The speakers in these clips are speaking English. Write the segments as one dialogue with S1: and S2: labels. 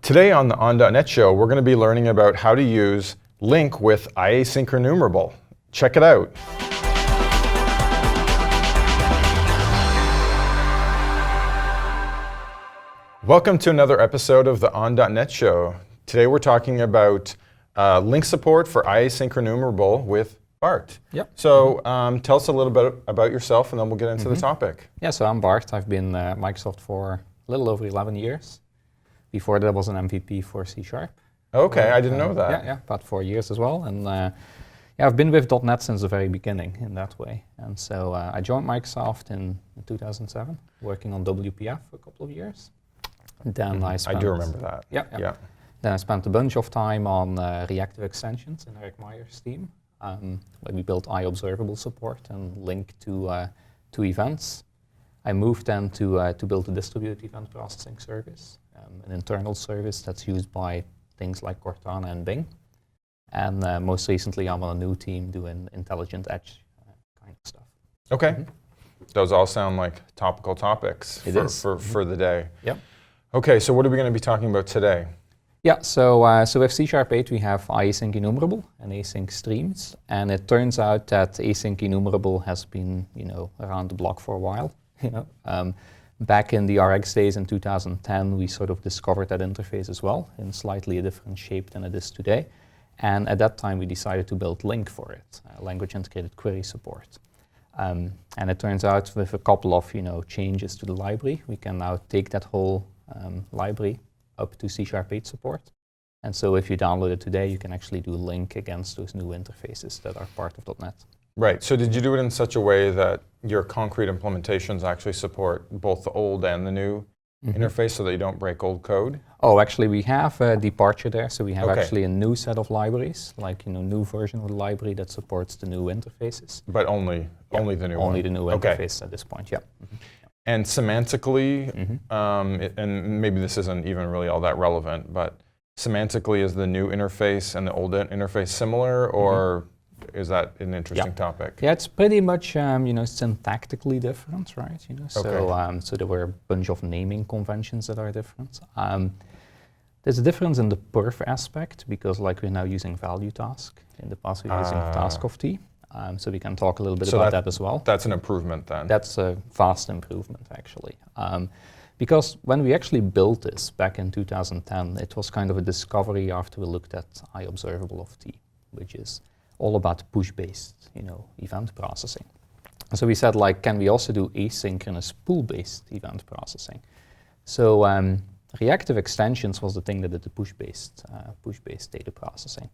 S1: Today on the On.NET show, we're going to be learning about how to use LINQ with IAsyncEnumerable. Check it out. Welcome to another episode of the On.NET show. Today we're talking about LINQ support for IAsyncEnumerable with Bart.
S2: Yep.
S1: So tell us a little bit about yourself and then we'll get into the topic.
S2: Yeah, so I'm Bart. I've been at Microsoft for a little over 11 years. Before that I was an MVP for C#.
S1: Okay, I didn't know that.
S2: Yeah, about 4 years as well. And I've been with .NET since the very beginning in that way. And so I joined Microsoft in 2007, working on WPF for a couple of years. Then I do remember that. Yeah. Then I spent a bunch of time on reactive extensions in Eric Meyer's team, where we built IObservable support and LINQ to events. I moved then to build a distributed event processing service, an internal service that's used by things like Cortana and Bing. And most recently, I'm on a new team doing intelligent edge kind of stuff.
S1: Okay. Those all sound like topical topics for the day.
S2: Yep.
S1: Okay, so what are we going to be talking about today?
S2: Yeah, so with C#8 we have IAsyncEnumerable and Async Streams, and it turns out that IAsyncEnumerable has been, around the block for a while. Back in the RX days in 2010, we sort of discovered that interface as well in slightly a different shape than it is today. And at that time, we decided to build LINQ for it, language integrated query support. And it turns out with a couple of changes to the library, we can now take that whole library up to C#8 support. And so if you download it today, you can actually do LINQ against those new interfaces that are part of .NET.
S1: Right, so did you do it in such a way that your concrete implementations actually support both the old and the new interface so that you don't break old code?
S2: Oh, actually we have a departure there, so we have actually a new set of libraries, like new version of the library that supports the new interfaces.
S1: But only the new one?
S2: Only the new interface at this point, yeah.
S1: And semantically, and maybe this isn't even really all that relevant, but semantically is the new interface and the old interface similar, or is that an interesting topic? Yeah, it's
S2: pretty much syntactically different, right? So there were a bunch of naming conventions that are different. There's a difference in the perf aspect because we're now using value task. In the past we were using task of t. So we can talk a little bit about that as well.
S1: That's an improvement then?
S2: That's a vast improvement actually. Because when we actually built this back in 2010, it was kind of a discovery after we looked at IObservable of t, which is all about push-based, event processing. And so we said, can we also do asynchronous pull-based event processing? So reactive extensions was the thing that did the push-based data processing.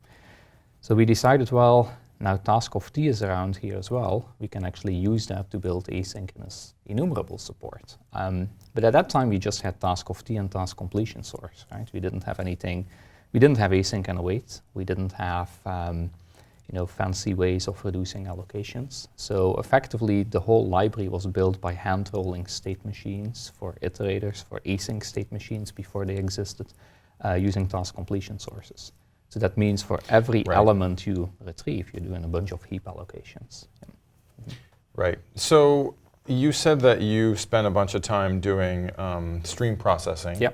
S2: So we decided, well, now task of t is around here as well. We can actually use that to build asynchronous enumerable support. But at that time, we just had task of t and task completion source, right? We didn't have anything. We didn't have async and await. We didn't have fancy ways of reducing allocations. So effectively, the whole library was built by hand-rolling state machines for iterators, for async state machines before they existed, using task completion sources. So that means for every element you retrieve, you're doing a bunch of heap allocations.
S1: Right. So you said that you spent a bunch of time doing stream processing.
S2: Yeah.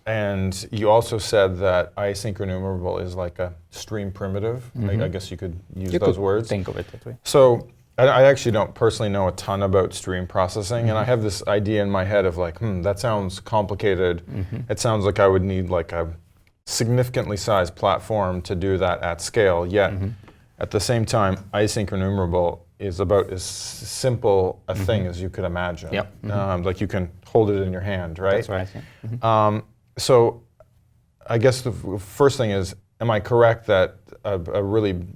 S1: And you also said that IAsyncEnumerable is like a stream primitive. I guess you could use those words.
S2: Think of it that way.
S1: So I actually don't personally know a ton about stream processing, and I have this idea in my head of that sounds complicated. It sounds like I would need a significantly sized platform to do that at scale, yet at the same time, IAsyncEnumerable is about as simple a thing as you could imagine.
S2: Yep.
S1: You can hold it in your hand, right?
S2: That's right, yeah.
S1: So I guess the first thing is, am I correct that a really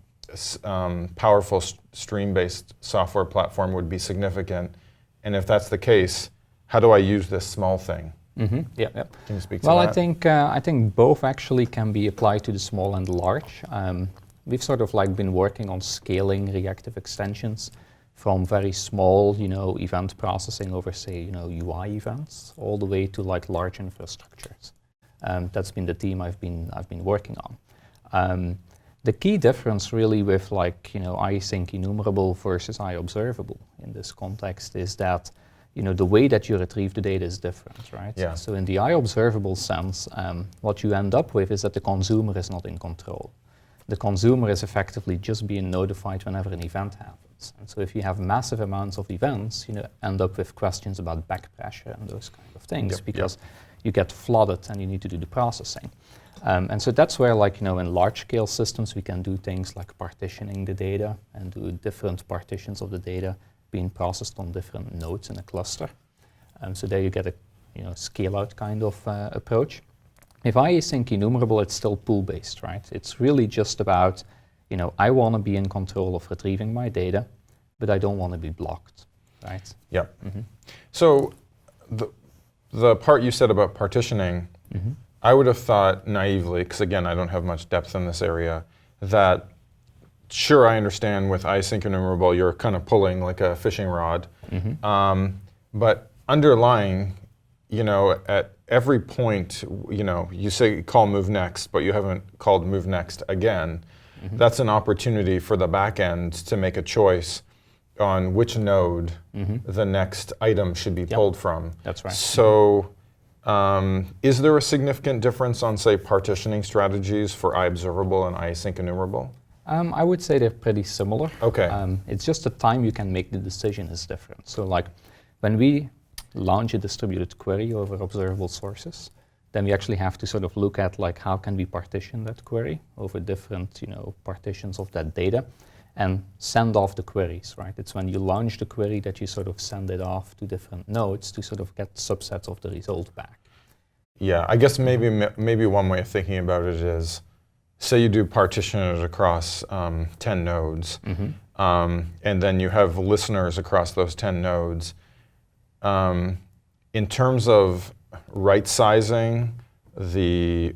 S1: powerful stream-based software platform would be significant? And if that's the case, how do I use this small thing?
S2: Yeah.
S1: Can you speak to that?
S2: Well, I think both actually can be applied to the small and the large. We've sort of been working on scaling reactive extensions from very small, event processing over, say, UI events, all the way to large infrastructures. That's been the theme I've been working on. The key difference really with IAsyncEnumerable versus IObservable in this context is that the way that you retrieve the data is different, right?
S1: Yeah.
S2: So in the IObservable sense, what you end up with is that the consumer is not in control. The consumer is effectively just being notified whenever an event happens. And so if you have massive amounts of events, end up with questions about back pressure and those kind of things, because you get flooded and you need to do the processing. And so that's where, in large-scale systems, we can do things like partitioning the data and do different partitions of the data being processed on different nodes in a cluster. So there you get a scale-out kind of approach. If IAsyncEnumerable, it's still pool-based, right? It's really just about, I want to be in control of retrieving my data, but I don't want to be blocked, right?
S1: Yeah. So the part you said about partitioning, I would have thought naively, because again, I don't have much depth in this area, that sure, I understand with IAsyncEnumerable, you're kind of pulling like a fishing rod, but underlying, at every point, you say call move next, but you haven't called move next again. That's an opportunity for the back end to make a choice on which node the next item should be pulled from.
S2: That's right.
S1: So is there a significant difference on, say, partitioning strategies for IObservable and IAsyncEnumerable?
S2: I would say they're pretty similar.
S1: Okay.
S2: It's just the time you can make the decision is different. So when we launch a distributed query over observable sources, then we actually have to sort of look at how can we partition that query over different partitions of that data and send off the queries, right? It's when you launch the query that you sort of send it off to different nodes to sort of get subsets of the result back.
S1: Yeah, I guess maybe one way of thinking about it is, say you do partition it across 10 nodes, and then you have listeners across those 10 nodes. In terms of right-sizing the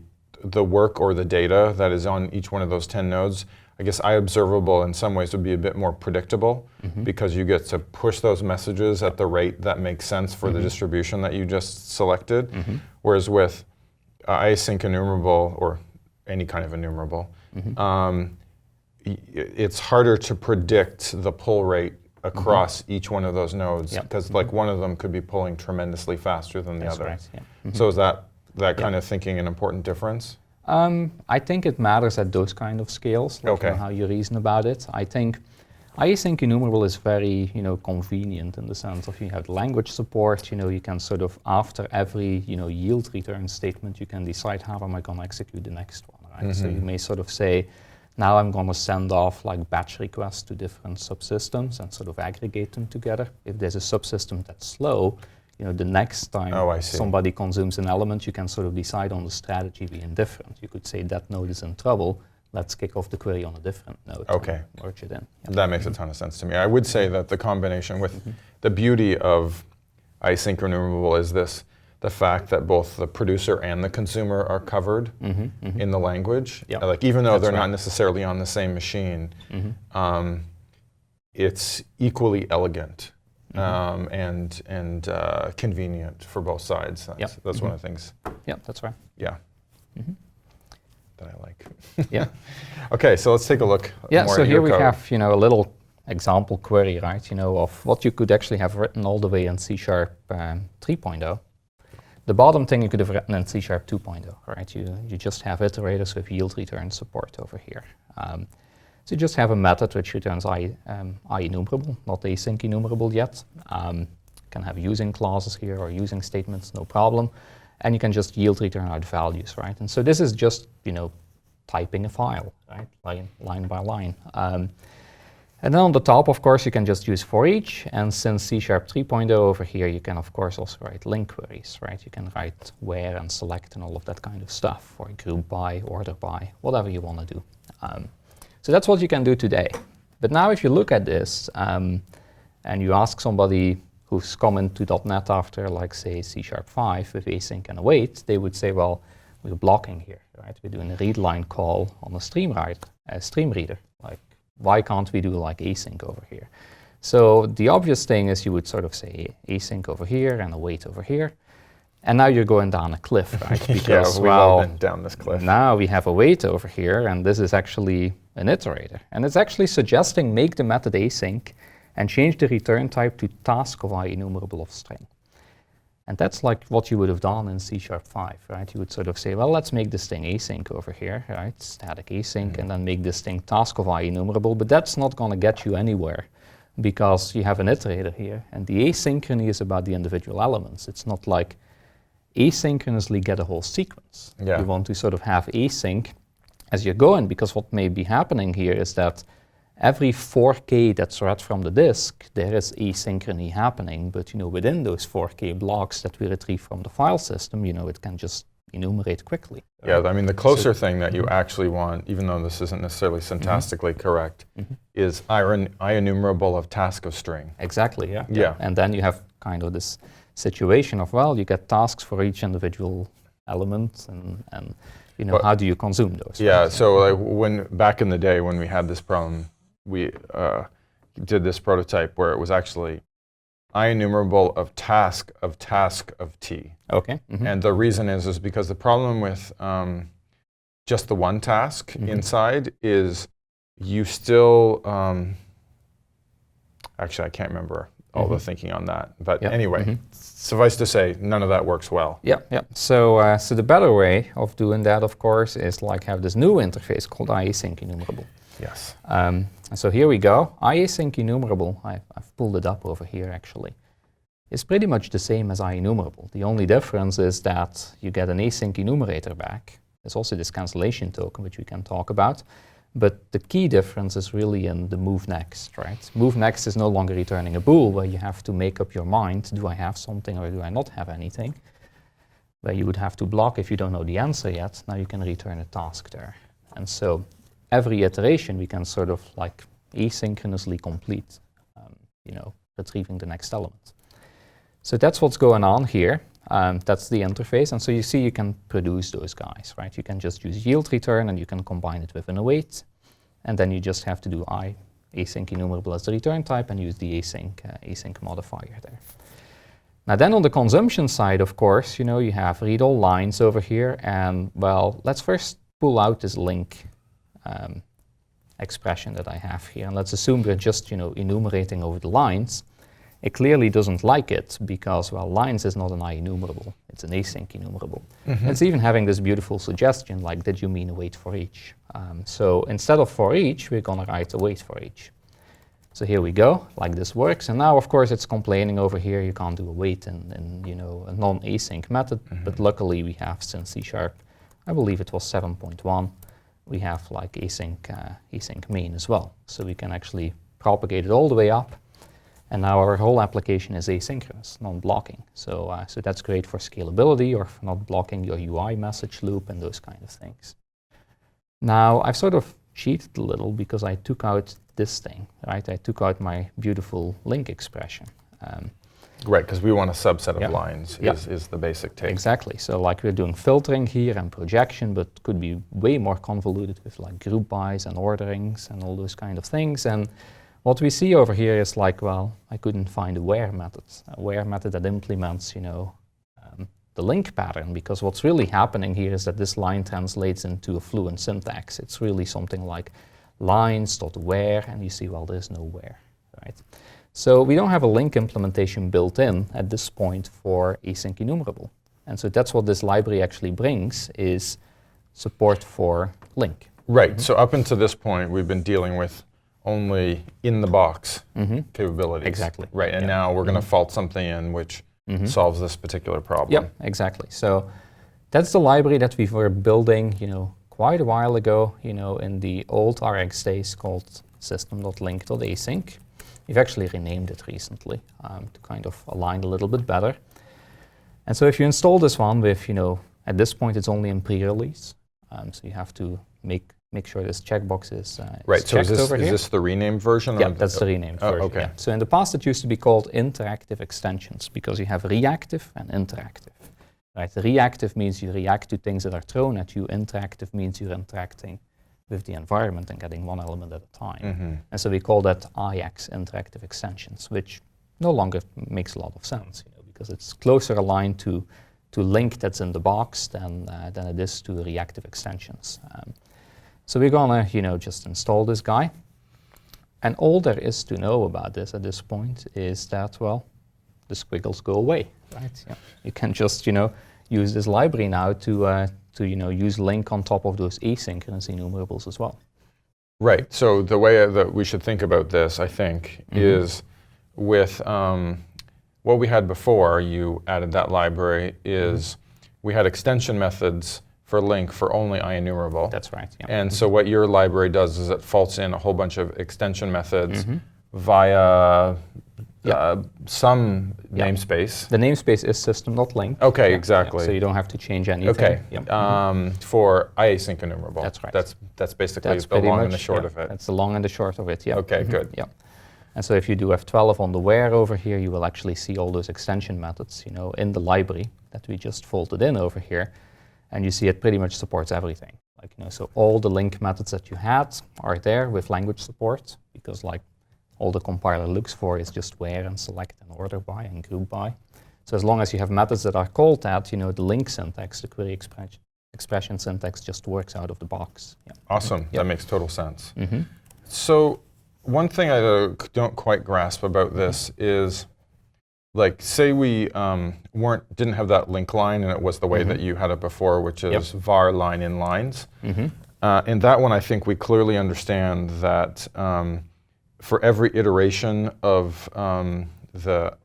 S1: work or the data that is on each one of those 10 nodes, I guess IObservable in some ways would be a bit more predictable because you get to push those messages at the rate that makes sense for the distribution that you just selected. Whereas with IAsyncEnumerable, or any kind of enumerable, it's harder to predict the pull rate across each one of those nodes because one of them could be pulling tremendously faster than the other.
S2: Right, yeah.
S1: So is that kind of thinking an important difference?
S2: I think it matters at those kind of scales, how you reason about it. I think IAsyncEnumerable is very convenient in the sense of you have language support. You can sort of, after every yield return statement, you can decide how am I going to execute the next one, right? So you may sort of say, now I'm going to send off batch requests to different subsystems and sort of aggregate them together. If there's a subsystem that's slow, the next time somebody consumes an element, you can sort of decide on the strategy being different. You could say that node is in trouble, let's kick off the query on a different node.
S1: Okay.
S2: And merge it in.
S1: That makes a ton of sense to me. I would say that the combination with the beauty of IAsyncEnumerable is the fact that both the producer and the consumer are covered in the language. Even though they're not necessarily on the same machine, it's equally elegant and convenient for both sides. That's one of the things.
S2: Yeah, that's right.
S1: Yeah. That I like. Okay, so let's take a look.
S2: Yeah,
S1: more
S2: so
S1: at
S2: here
S1: your
S2: we
S1: code.
S2: have a little query, right? Of what you could actually have written all the way in C# 3.0. The bottom thing you could have written in C# 2.0, right? You just have iterators with yield return support over here. So you just have a method which returns IEnumerable, not AsyncEnumerable yet. Can have using clauses here or using statements, no problem. And you can just yield return out values, right? And so this is just, typing a file, right? Line by line. And then on the top, of course, you can just use for each. And since C# 3.0 over here, you can, of course, also write link queries, right? You can write where and select and all of that kind of stuff, or group by, order by, whatever you want to do. So that's what you can do today. But now if you look at this and you ask somebody who's come into .NET after, say, C# 5 with async and await, they would say, well, we're blocking here, right? We're doing a read line call on a stream reader. Why can't we do async over here? So the obvious thing is you would sort of say async over here and await over here. And now you're going down a cliff, right? Because,
S1: we've all been down this cliff.
S2: Now we have await over here, and this is actually an iterator. And it's actually suggesting make the method async and change the return type to task of IEnumerable of string. And that's like what you would have done in C#5, right? You would sort of say, well, let's make this thing async over here, right? Static async, and then make this thing task of IEnumerable, but that's not going to get you anywhere because you have an iterator here, and the asynchrony is about the individual elements. It's not like asynchronously get a whole sequence.
S1: Yeah.
S2: You want to sort of have async as you're going, because what may be happening here is that every 4K that's read from the disk, there is asynchrony happening, but within those 4K blocks that we retrieve from the file system, it can just enumerate quickly.
S1: Yeah, I mean, the closer thing that you actually want, even though this isn't necessarily syntactically correct, is IEnumerable of task of string.
S2: Exactly, yeah.
S1: Yeah.
S2: And then you have kind of this situation of, well, you get tasks for each individual element, and how do you consume those?
S1: Yeah, so like back in the day when we had this problem, we did this prototype where it was actually IEnumerable of task of t.
S2: Okay.
S1: And the reason is because the problem with just the one task inside is you still, actually I can't remember all the thinking on that. But anyway, suffice to say, none of that works well.
S2: Yeah. So, so the better way of doing that, of course, is like have this new interface called IAsyncEnumerable.
S1: Yes.
S2: So here we go. IAsyncEnumerable, I've pulled it up over here actually. It's pretty much the same as IEnumerable. The only difference is that you get an async enumerator back. There's also this cancellation token, which we can talk about. But the key difference is really in the move next, right? Move next is no longer returning a bool where you have to make up your mind, do I have something or do I not have anything? Where you would have to block if you don't know the answer yet. Now you can return a task there. And so every iteration we can sort of like asynchronously complete, retrieving the next element. So that's what's going on here. That's the interface, and so you see you can produce those guys, right? You can just use yield return and you can combine it with an await, and then you just have to do IAsyncEnumerable as the return type and use the async modifier there. Now then on the consumption side, of course, you have read all lines over here, and well, let's first pull out this link expression that I have here, and let's assume we're just enumerating over the lines. It clearly doesn't like it because, well, lines is not an IEnumerable, it's an AsyncEnumerable. It's even having this beautiful suggestion like, did you mean await for each? So instead of for each, we're going to write await for each. So here we go, like this works. And now, of course, it's complaining over here you can't do await in a non-async method, but luckily we have since C#, I believe it was 7.1, we have like async main as well. So we can actually propagate it all the way up. And now our whole application is asynchronous, non-blocking. So, so that's great for scalability or for not blocking your UI message loop and those kind of things. Now, I've sort of cheated a little because I took out this thing, right? I took out my beautiful link expression.
S1: Right, because we want a subset of lines is the basic take.
S2: Exactly. So like we're doing filtering here and projection, but could be way more convoluted with like group bys and orderings and all those kind of things. And what we see over here is like, well, I couldn't find a where method that implements, the link pattern, because what's really happening here is that this line translates into a fluent syntax. It's really something like lines.where, and you see, well, there's no where, right? So we don't have a link implementation built in at this point for AsyncEnumerable. And so that's what this library actually brings, is support for link.
S1: Right, so up until this point, we've been dealing with only in-the-box capabilities.
S2: Exactly.
S1: Right, and now we're going to fault something in which solves this particular problem.
S2: Yep, exactly. So that's the library that we were building, quite a while ago, in the old RX days called System.Linq.Async. We've actually renamed it recently to kind of align a little bit better. And so if you install this one with, at this point it's only in pre-release, so you have to make sure this checkbox is
S1: right. So is
S2: here.
S1: This the renamed version?
S2: Yeah, that's the renamed version.
S1: Okay.
S2: Yeah. So in the past it used to be called interactive extensions because you have reactive and interactive. Right. Reactive means you react to things that are thrown at you. Interactive means you're interacting with the environment and getting one element at a time. And so we call that IX, interactive extensions, which no longer makes a lot of sense, because it's closer aligned to link that's in the box than it is to reactive extensions. So we're gonna, just install this guy. And all there is to know about this at this point is that, well, the squiggles go away, right? Yeah. You can just, use this library now to use LINQ on top of those asynchronous enumerables as well.
S1: Right. So the way that we should think about this, I think, is with what we had before, you added that library, is we had extension methods for LINQ for only IEnumerable.
S2: That's right. Yeah.
S1: And so what your library does is it faults in a whole bunch of extension methods via some namespace.
S2: The namespace is System.Linq.
S1: Okay, exactly.
S2: So you don't have to change anything.
S1: Okay. For IAsyncEnumerable.
S2: That's right.
S1: That's basically the long and the short of it.
S2: That's the long and the short of it. Yeah.
S1: Okay, good.
S2: Yeah. And so if you do F12 on the where over here, you will actually see all those extension methods, in the library that we just folded in over here. And you see it pretty much supports everything. So all the LINQ methods that you had are there with language support, because all the compiler looks for is just where and select and order by and group by. So as long as you have methods that are called that, the LINQ syntax, the query expression syntax just works out of the box. Yeah.
S1: Awesome. That makes total sense. So one thing I don't quite grasp about this is, say we didn't have that LINQ line and it was the way that you had it before, which is var line in lines. In that one, I think we clearly understand that for every iteration of the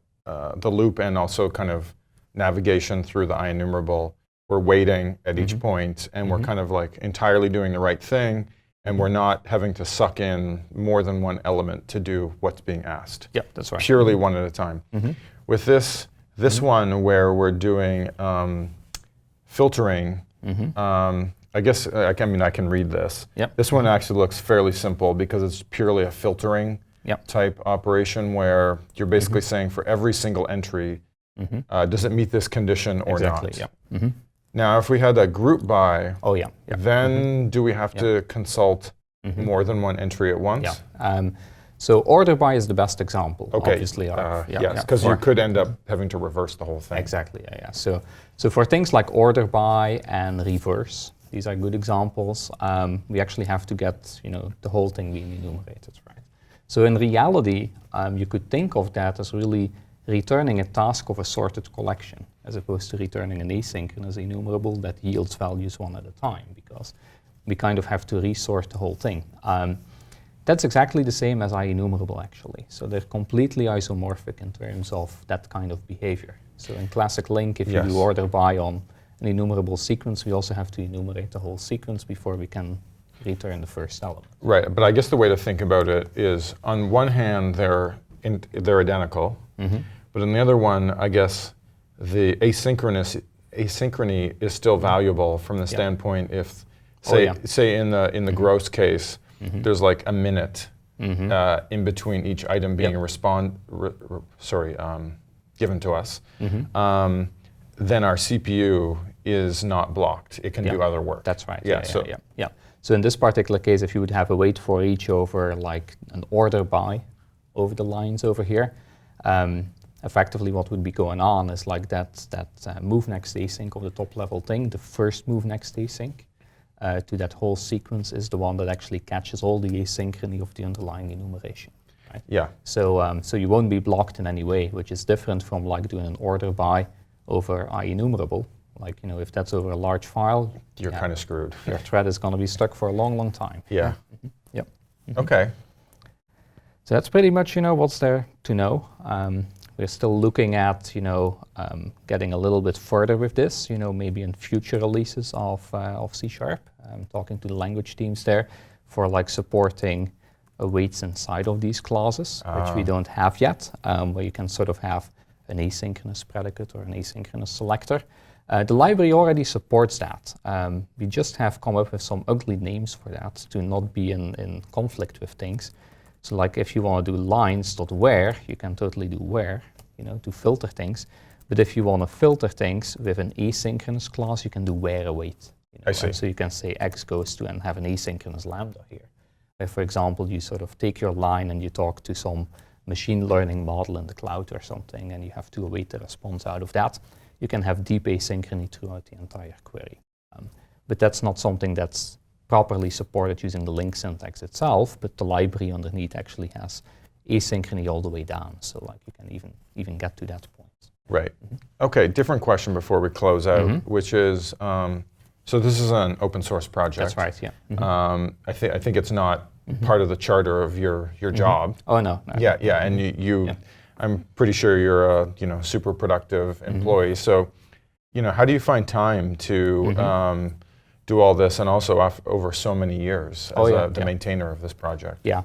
S1: loop and also kind of navigation through the IEnumerable, we're waiting at each point, and we're kind of entirely doing the right thing, and we're not having to suck in more than one element to do what's being asked.
S2: Yeah, that's right.
S1: Purely one at a time. With this one where we're doing filtering, I guess, I can read this. This one actually looks fairly simple because it's purely a filtering type operation where you're basically saying for every single entry, does it meet this condition or not? Now, if we had a group by, then do we have to consult more than one entry at once?
S2: So order by is the best example, obviously.
S1: Yes, because you could end up having to reverse the whole thing.
S2: Exactly, So for things like order by and reverse, these are good examples. We actually have to get the whole thing being enumerated, right? So in reality, you could think of that as really returning a task of a sorted collection, as opposed to returning an asynchronous enumerable that yields values one at a time, because we kind of have to resort the whole thing. That's exactly the same as IEnumerable, actually. So they're completely isomorphic in terms of that kind of behavior. So in classic LINQ, if you do order by on an enumerable sequence, we also have to enumerate the whole sequence before we can return the first element.
S1: Right, but I guess the way to think about it is, on one hand, they're identical, but on the other one, I guess the asynchrony is still valuable from the standpoint if, say in the gross case, there's a minute in between each item being given to us. Then our CPU is not blocked. It can do other work.
S2: That's right. So in this particular case, if you would have a wait for each over an order by over the lines over here, effectively what would be going on is that move next async of the top level thing, the first move next async to that whole sequence is the one that actually catches all the asynchrony of the underlying enumeration. Right?
S1: Yeah.
S2: So you won't be blocked in any way, which is different from doing an order by over IEnumerable. If that's over a large file,
S1: you're kind of screwed.
S2: Your thread is going to be stuck for a long, long time.
S1: Yeah. Okay.
S2: So that's pretty much what's there to know. We're still looking at getting a little bit further with this. Maybe in future releases of C#. Talking to the language teams there for supporting awaits inside of these clauses, which we don't have yet, where you can sort of have an asynchronous predicate or an asynchronous selector. The library already supports that. We just have come up with some ugly names for that to not be in conflict with things. So if you want to do lines.where, you can totally do where, to filter things. But if you want to filter things with an asynchronous clause, you can do where await.
S1: I see.
S2: So you can say x goes to and have an asynchronous lambda here. If, for example, you sort of take your line and you talk to some machine learning model in the cloud or something, and you have to await the response out of that, you can have deep asynchrony throughout the entire query. But that's not something that's properly supported using the Linq syntax itself, but the library underneath actually has asynchrony all the way down. So like you can even get to that point.
S1: Right. Okay, different question before we close out, which is, so this is an open source project.
S2: That's right, yeah.
S1: I think it's not part of the charter of your job.
S2: Oh, no.
S1: Yeah, and you I'm pretty sure you're a super productive employee. So, how do you find time to do all this, and also over so many years as the maintainer of this project?
S2: Yeah,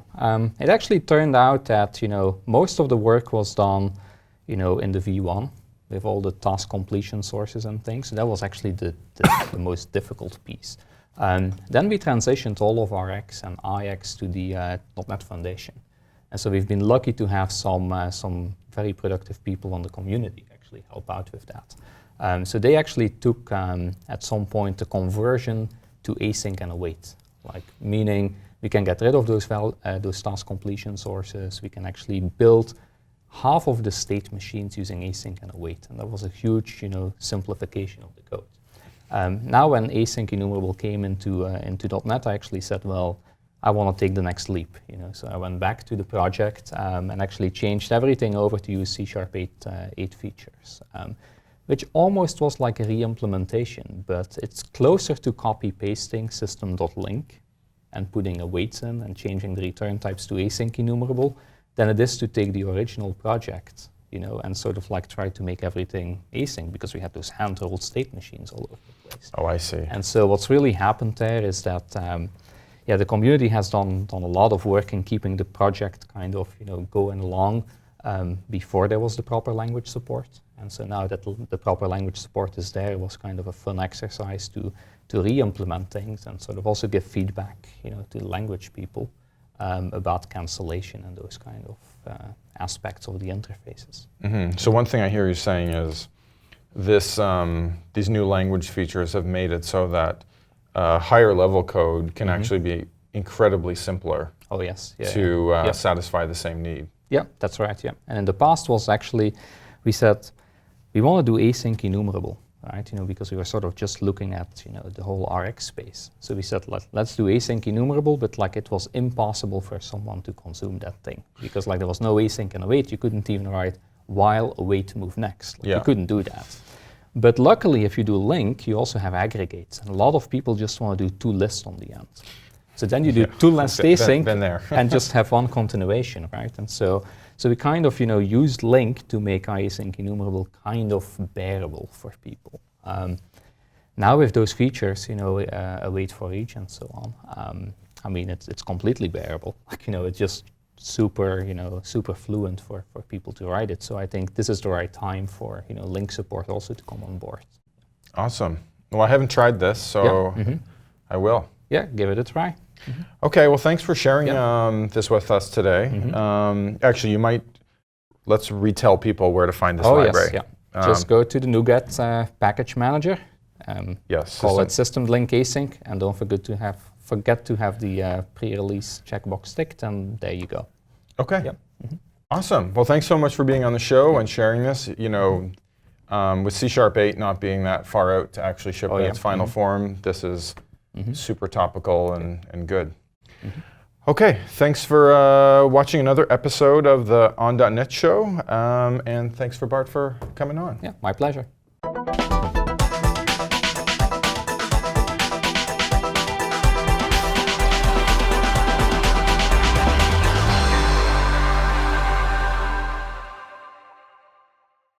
S2: it actually turned out that most of the work was done in the V1 with all the task completion sources and things. So that was actually the most difficult piece. Then we transitioned all of our X and IX to the .NET Foundation. And so we've been lucky to have some very productive people on the community actually help out with that. So they actually took at some point the conversion to async and await, like meaning we can get rid of those task completion sources. We can actually build half of the state machines using async and await, and that was a huge simplification of the code. Now when IAsyncEnumerable came into .NET, I actually said, well, I want to take the next leap. So I went back to the project and actually changed everything over to use C# 8 features, which almost was like a re-implementation, but it's closer to copy-pasting System.Linq and putting awaits in and changing the return types to IAsyncEnumerable than it is to take the original project, and sort of like try to make everything async, because we had those hand-rolled state machines all over the place.
S1: Oh, I see.
S2: And so what's really happened there is that the community has done a lot of work in keeping the project kind of going along before there was the proper language support. And so now that the proper language support is there, it was kind of a fun exercise to re-implement things and sort of also give feedback to the language people about cancellation and those kind of aspects of the interfaces.
S1: So one thing I hear you saying is these new language features have made it so that higher level code can actually be incredibly simpler.
S2: Oh yes,
S1: to satisfy the same need.
S2: Yeah, that's right. Yeah, and in the past was actually we said we want to do IAsyncEnumerable, right? Because we were sort of just looking at the whole RX space. So we said let's do IAsyncEnumerable, but like it was impossible for someone to consume that thing, because like there was no async and await. You couldn't even write while await move next. You couldn't do that. But luckily, if you do Linq, you also have aggregates, and a lot of people just want to do two lists on the end. So then you do two lists async and just have one continuation, right? And so we kind of used Linq to make IAsyncEnumerable kind of bearable for people. Now with those features, await for each and so on. I mean, it's completely bearable. Like it's just super fluent for people to write it. So I think this is the right time for Linq support also to come on board.
S1: Awesome. Well, I haven't tried this, so I will.
S2: Yeah, give it a try.
S1: Okay, well, thanks for sharing this with us today. Actually, let's retell people where to find this library.
S2: Yes, yeah. Just go to the NuGet package manager. Call it System.Linq.Async, and don't forget to have the pre-release checkbox ticked, and there you go.
S1: Okay. Yep. Awesome. Well, thanks so much for being on the show and sharing this. With C# 8 not being that far out to actually ship in its final form, this is super topical and good. Okay, thanks for watching another episode of the On.NET show, and thanks for Bart for coming on.
S2: Yeah, my pleasure.